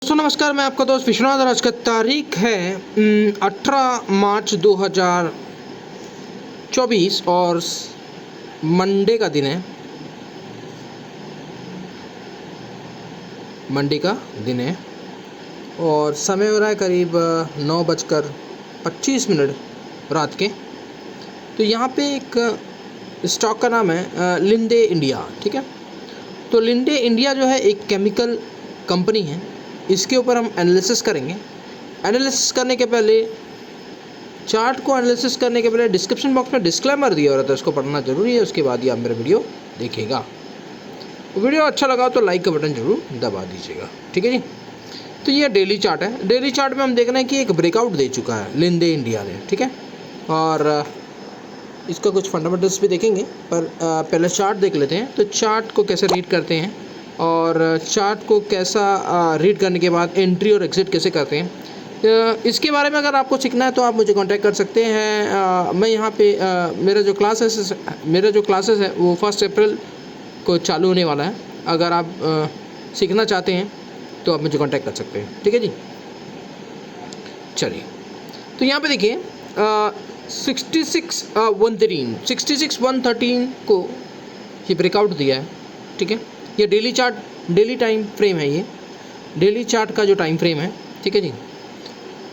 दोस्तों नमस्कार, मैं आपका दोस्त विश्वनाथ और आज का तारीख है 18 मार्च 2024 और मंडे का दिन है। और समय हो रहा है करीब 9:25 रात के। तो यहाँ पे एक स्टॉक का नाम है लिंडे इंडिया। ठीक है, तो लिंडे इंडिया जो है एक केमिकल कंपनी है। इसके ऊपर हम एनालिसिस करेंगे। एनालिसिस करने के पहले चार्ट को एनालिसिस करने के पहले डिस्क्रिप्शन बॉक्स में डिस्क्लेमर दिया रहता है, उसको पढ़ना जरूरी है। उसके बाद ही आप मेरा वीडियो देखिएगा। वीडियो अच्छा लगा तो लाइक का बटन जरूर दबा दीजिएगा। ठीक है जी। तो ये डेली चार्ट है। डेली चार्ट में हम देख रहे हैं कि एक ब्रेकआउट दे चुका है लिंडे इंडिया ने। ठीक है, और इसका कुछ फंडामेंटल्स भी देखेंगे, पर पहले चार्ट देख लेते हैं। तो चार्ट को कैसे रीड करते हैं और चार्ट को कैसा रीड करने के बाद एंट्री और एग्ज़िट कैसे करते हैं, इसके बारे में अगर आपको सीखना है तो आप मुझे कांटेक्ट कर सकते हैं। मैं यहाँ पे मेरा जो क्लासेस है वो 1 अप्रैल को चालू होने वाला है। अगर आप सीखना चाहते हैं तो आप मुझे कांटेक्ट कर सकते हैं। ठीक है जी। चलिए, तो यहाँ पे देखिए 66,113 को ये ब्रेकआउट दिया है। ठीक है, ये डेली टाइम फ्रेम है। ये डेली चार्ट का जो टाइम फ्रेम है। ठीक है जी।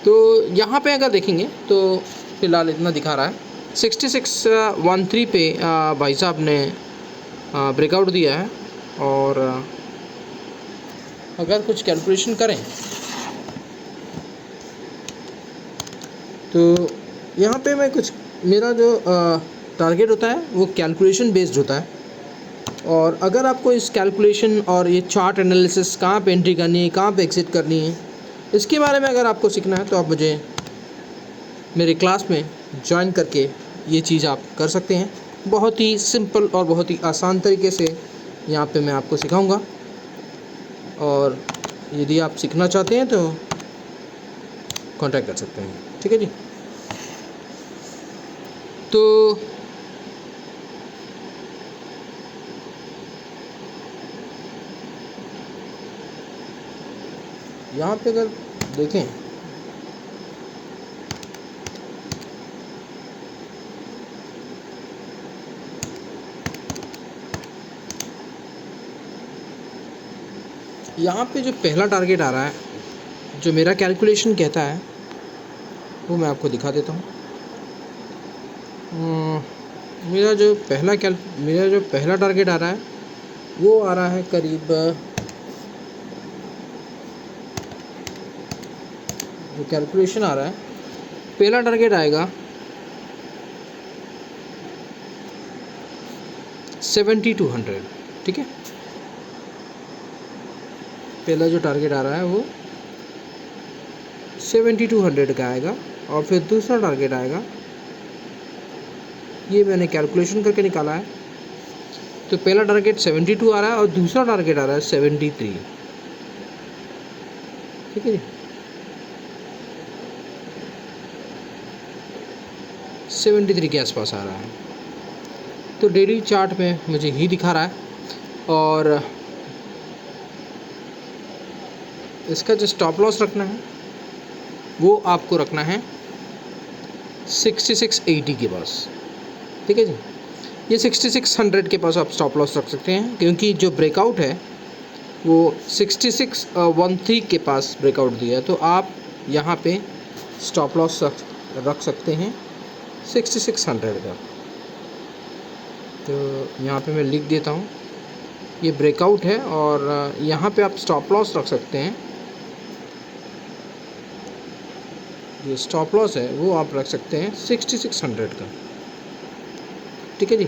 तो यहाँ पे अगर देखेंगे तो फिलहाल इतना दिखा रहा है 6613 पे भाई साहब ने ब्रेकआउट दिया है। और अगर कुछ कैलकुलेशन करें तो यहाँ पे मैं कुछ मेरा जो टारगेट होता है वो कैलकुलेशन बेस्ड होता है। और अगर आपको इस कैलकुलेशन और ये चार्ट एनालिसिस कहाँ पे एंट्री करनी है, कहाँ पे एग्जिट करनी है, इसके बारे में अगर आपको सीखना है तो आप मुझे मेरे क्लास में ज्वाइन करके ये चीज़ आप कर सकते हैं। बहुत ही सिंपल और बहुत ही आसान तरीके से यहाँ पे मैं आपको सिखाऊंगा। और यदि आप सीखना चाहते हैं तो कांटेक्ट कर सकते हैं। ठीक है जी। तो यहाँ पे अगर देखें यहाँ पे जो पहला टारगेट आ रहा है, जो मेरा कैलकुलेशन कहता है वो मैं आपको दिखा देता हूँ। मेरा जो पहला टारगेट आ रहा है वो आ रहा है करीब, जो कैलकुलेशन आ रहा है पहला टारगेट आएगा 7200। ठीक है, पहला जो टारगेट आ रहा है वो 7200 का आएगा। और फिर दूसरा टारगेट आएगा, ये मैंने कैलकुलेशन करके निकाला है। तो पहला टारगेट 72 आ रहा है और दूसरा टारगेट आ रहा है 73। ठीक है जी, 73 के आसपास आ रहा है। तो डेली चार्ट में मुझे ही दिखा रहा है। और इसका जो स्टॉप लॉस रखना है वो आपको रखना है 6680 के पास। ठीक है जी, ये 6600 के पास आप स्टॉप लॉस रख सकते हैं, क्योंकि जो ब्रेकआउट है वो 6613 के पास ब्रेकआउट दिया है। तो आप यहाँ पे स्टॉप लॉस रख सकते हैं 6600 का। तो यहाँ पे मैं लिख देता हूँ, ये ब्रेकआउट है और यहाँ पे आप स्टॉप लॉस रख सकते हैं। ये स्टॉप लॉस है वो आप रख सकते हैं 6600 का। ठीक है जी।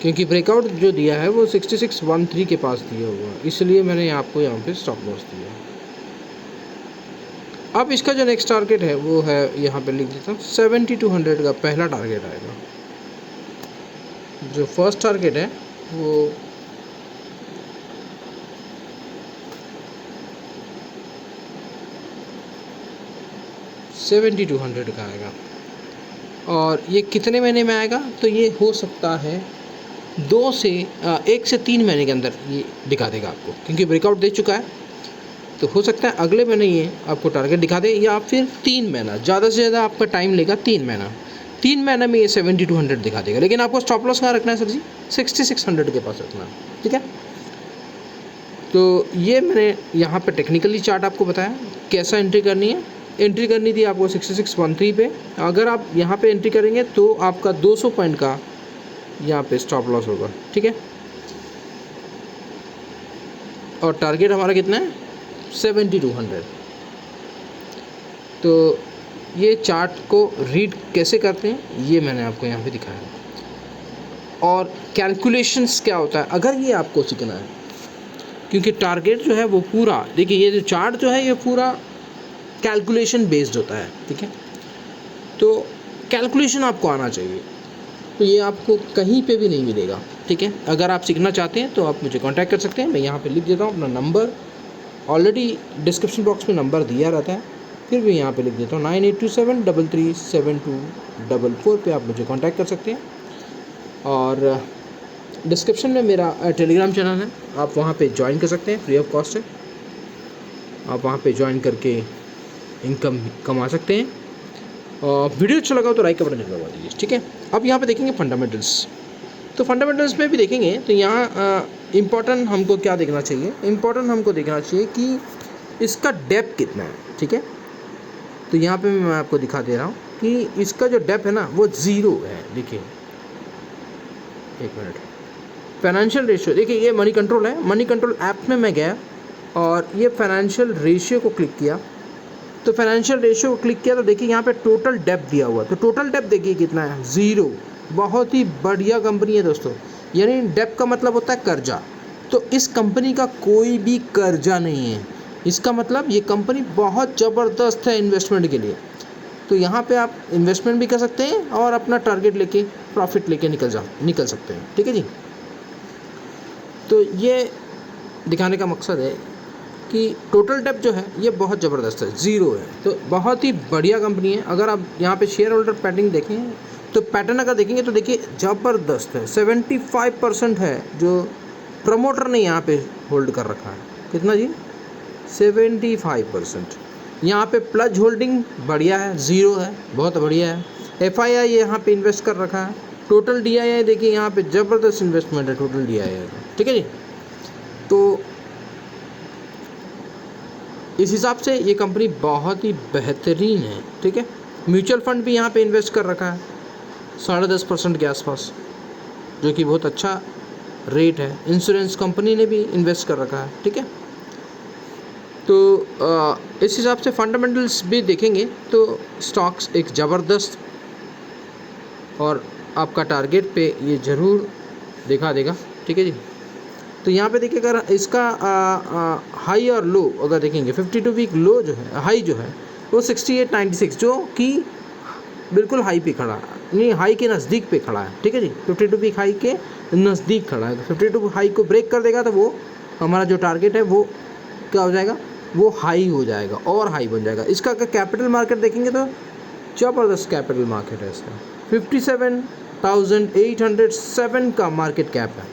क्योंकि ब्रेकआउट जो दिया है वो 6613 के पास दिया हुआ है, इसलिए मैंने आपको यहाँ पे स्टॉप लॉस दिया। अब इसका जो नेक्स्ट टारगेट है वो है, यहाँ पे लिख देता हूँ 7200 का पहला टारगेट आएगा। जो फर्स्ट टारगेट है वो 7200 का आएगा। और ये कितने महीने में आएगा, तो ये हो सकता है 1 से 3 महीने के अंदर ये दिखा देगा आपको, क्योंकि ब्रेकआउट दे चुका है। तो हो सकता है अगले महीने ये आपको टारगेट दिखा दे, या फिर 3 महीना, ज़्यादा से ज़्यादा आपका टाइम लेगा 3 महीना। 3 महीने में ये 7200 दिखा देगा। लेकिन आपको स्टॉप लॉस कहाँ रखना है सर जी? 6600 के पास रखना है, ठीक है। तो ये मैंने यहाँ पे टेक्निकली चार्ट आपको बताया कैसा एंट्री करनी है। एंट्री करनी थी आपको 6613 पे। अगर आप यहाँ पे एंट्री करेंगे तो आपका 200 पॉइंट का यहाँ पे स्टॉप लॉस होगा, ठीक है। और टारगेट हमारा कितना है? 7200। तो ये चार्ट को रीड कैसे करते हैं ये मैंने आपको यहाँ पे दिखाया, और कैलकुलेशंस क्या होता है अगर ये आपको सीखना है, क्योंकि टारगेट जो है वो पूरा, देखिए ये जो चार्ट जो है ये पूरा कैलकुलेशन बेस्ड होता है, ठीक है। तो कैलकुलेशन आपको आना चाहिए, तो ये आपको कहीं पे भी नहीं मिलेगा, ठीक है। अगर आप सीखना चाहते हैं तो आप मुझे कांटेक्ट कर सकते हैं। मैं यहाँ पे लिख देता हूँ अपना नंबर, ऑलरेडी डिस्क्रिप्शन बॉक्स में नंबर दिया रहता है, फिर भी यहाँ पे लिख देता हूँ 9827337244 पे आप मुझे कांटेक्ट कर सकते हैं। और डिस्क्रिप्शन में मेरा टेलीग्राम चैनल है, आप वहाँ पे ज्वाइन कर सकते हैं, फ्री ऑफ कॉस्ट है। आप वहाँ पे ज्वाइन करके इनकम कमा सकते हैं। वीडियो अच्छा लगा तो लाइक का बटन दबा दीजिए, ठीक है। अब यहाँ पे देखेंगे फंडामेंटल्स। तो फंडामेंटल्स में भी देखेंगे तो यहाँ इम्पोर्टेंट हमको क्या देखना चाहिए? इम्पोर्टेंट हमको देखना चाहिए कि इसका डेप्थ कितना है, ठीक है। तो यहाँ पे मैं आपको दिखा दे रहा हूँ कि इसका जो डेप्थ है ना वो 0 है। देखिए 1 मिनट, फाइनेंशियल रेशियो, देखिए ये मनी कंट्रोल है। मनी कंट्रोल ऐप में मैं गया और ये फाइनेंशियल रेशियो को क्लिक किया, तो फाइनेंशियल रेशियो को क्लिक किया तो देखिए यहाँ पे टोटल डेप्थ दिया हुआ, तो टोटल डेप्थ देखिए कितना है? 0। बहुत ही बढ़िया कंपनी है दोस्तों, यानी डेप्थ का मतलब होता है कर्जा। तो इस कंपनी का कोई भी कर्जा नहीं है, इसका मतलब ये कंपनी बहुत ज़बरदस्त है इन्वेस्टमेंट के लिए। तो यहाँ पे आप इन्वेस्टमेंट भी कर सकते हैं और अपना टारगेट लेके प्रॉफिट लेके निकल सकते हैं, ठीक है जी। तो ये दिखाने का मकसद है कि टोटल डेप्थ जो है ये बहुत ज़बरदस्त है, 0 है। तो बहुत ही बढ़िया कंपनी है। अगर आप यहाँ पे शेयर होल्डर पैटर्न देखें तो पैटर्न अगर देखेंगे तो देखिए ज़बरदस्त है। 75% है जो प्रमोटर ने यहाँ पे होल्ड कर रखा है। कितना जी? 75%। यहाँ पे प्लज होल्डिंग बढ़िया है, 0 है, बहुत बढ़िया है। FII यहाँ पे इन्वेस्ट कर रखा है। टोटल DII देखिए यहाँ पे ज़बरदस्त इन्वेस्टमेंट है टोटल DII, ठीक है जी। तो इस हिसाब से ये कंपनी बहुत ही बेहतरीन है, ठीक है। म्यूचुअल फंड भी यहाँ पे इन्वेस्ट कर रखा है 10.5% के आसपास, जो कि बहुत अच्छा रेट है। इंश्योरेंस कंपनी ने भी इन्वेस्ट कर रखा है, ठीक है। तो इस हिसाब से फंडामेंटल्स भी देखेंगे तो स्टॉक्स एक ज़बरदस्त, और आपका टारगेट पे ये ज़रूर दिखा देगा, ठीक है जी। तो यहाँ पे देखिए अगर इसका हाई और लो अगर देखेंगे, 52 वीक लो जो है, हाई जो है वो 6896, जो कि बिल्कुल हाई पे खड़ा है, नहीं हाई के नज़दीक पे खड़ा है, ठीक है जी। 52 वीक हाई के नज़दीक खड़ा है। 52 हाई को ब्रेक कर देगा तो वो हमारा जो टारगेट है वो क्या हो जाएगा? वो हाई हो जाएगा और हाई बन जाएगा। इसका अगर कैपिटल मार्केट देखेंगे तो ज़बरदस्त कैपिटल मार्केट है इसका, 57,807 का मार्केट कैप है।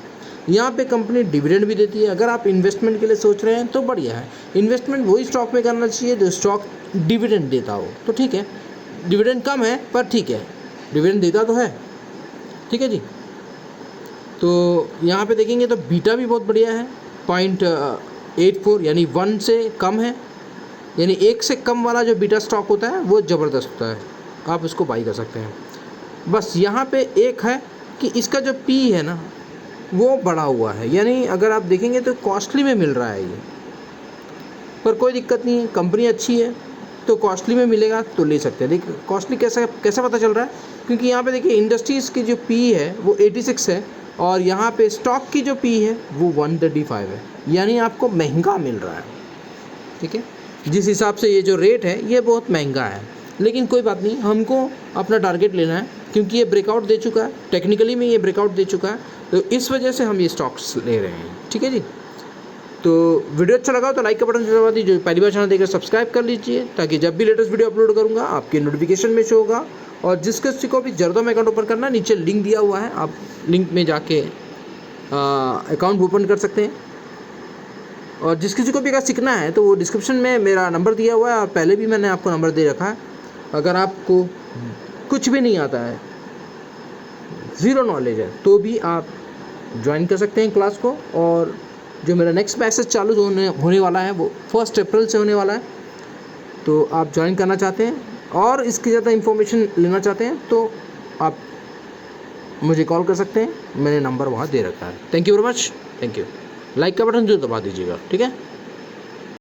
यहाँ पे कंपनी डिविडेंड भी देती है। अगर आप इन्वेस्टमेंट के लिए सोच रहे हैं तो बढ़िया है। इन्वेस्टमेंट वही स्टॉक में करना चाहिए जो स्टॉक डिविडेंड देता हो, तो ठीक है। डिविडेंड कम है पर ठीक है, डिविडेंड देता तो है, ठीक है जी। तो यहाँ पे देखेंगे तो बीटा भी बहुत बढ़िया है, 0.84, यानी 1 से कम है, यानी 1 से कम वाला जो बीटा स्टॉक होता है वो ज़बरदस्त होता है, आप उसको बाई कर सकते हैं। बस यहाँ पे एक है कि इसका जो पी है ना वो बढ़ा हुआ है, यानी अगर आप देखेंगे तो कॉस्टली में मिल रहा है ये, पर कोई दिक्कत नहीं है, कंपनी अच्छी है तो कॉस्टली में मिलेगा तो ले सकते हैं। देखिए कॉस्टली कैसे पता चल रहा है? क्योंकि यहाँ पे देखिए इंडस्ट्रीज़ की जो पी है वो 86 है और यहाँ पे स्टॉक की जो पी है वो 135 है, यानी आपको महंगा मिल रहा है, ठीक है। जिस हिसाब से ये जो रेट है ये बहुत महंगा है, लेकिन कोई बात नहीं, हमको अपना टारगेट लेना है क्योंकि ये ब्रेकआउट दे चुका है, टेक्निकली में ये ब्रेकआउट दे चुका है, तो इस वजह से हम ये स्टॉक्स ले रहे हैं, ठीक है जी। तो वीडियो अच्छा लगा तो लाइक का बटन दबा दीजिए। जो पहली बार चैनल देखकर सब्सक्राइब कर लीजिए ताकि जब भी लेटेस्ट वीडियो अपलोड करूँगा आपके नोटिफिकेशन में शो होगा। और जिस किसी को भी ज़रूरत में अकाउंट ओपन करना है, नीचे लिंक दिया हुआ है, आप लिंक में जाके अकाउंट ओपन कर सकते हैं। और जिस किसी को भी अगर सीखना है तो वो डिस्क्रिप्शन में मेरा नंबर दिया हुआ है, और पहले भी मैंने आपको नंबर दे रखा है। अगर आपको कुछ भी नहीं आता है, ज़ीरो नॉलेज है, तो भी आप ज्वाइन कर सकते हैं क्लास को। और जो मेरा नेक्स्ट बैचेस चालू होने वाला है वो 1 अप्रैल से होने वाला है। तो आप ज्वाइन करना चाहते हैं और इसकी ज़्यादा इन्फॉर्मेशन लेना चाहते हैं तो आप मुझे कॉल कर सकते हैं, मैंने नंबर वहाँ दे रखा है। Thank you very much, thank you. Like का बटन जो दबा दीजिएगा, ठीक है।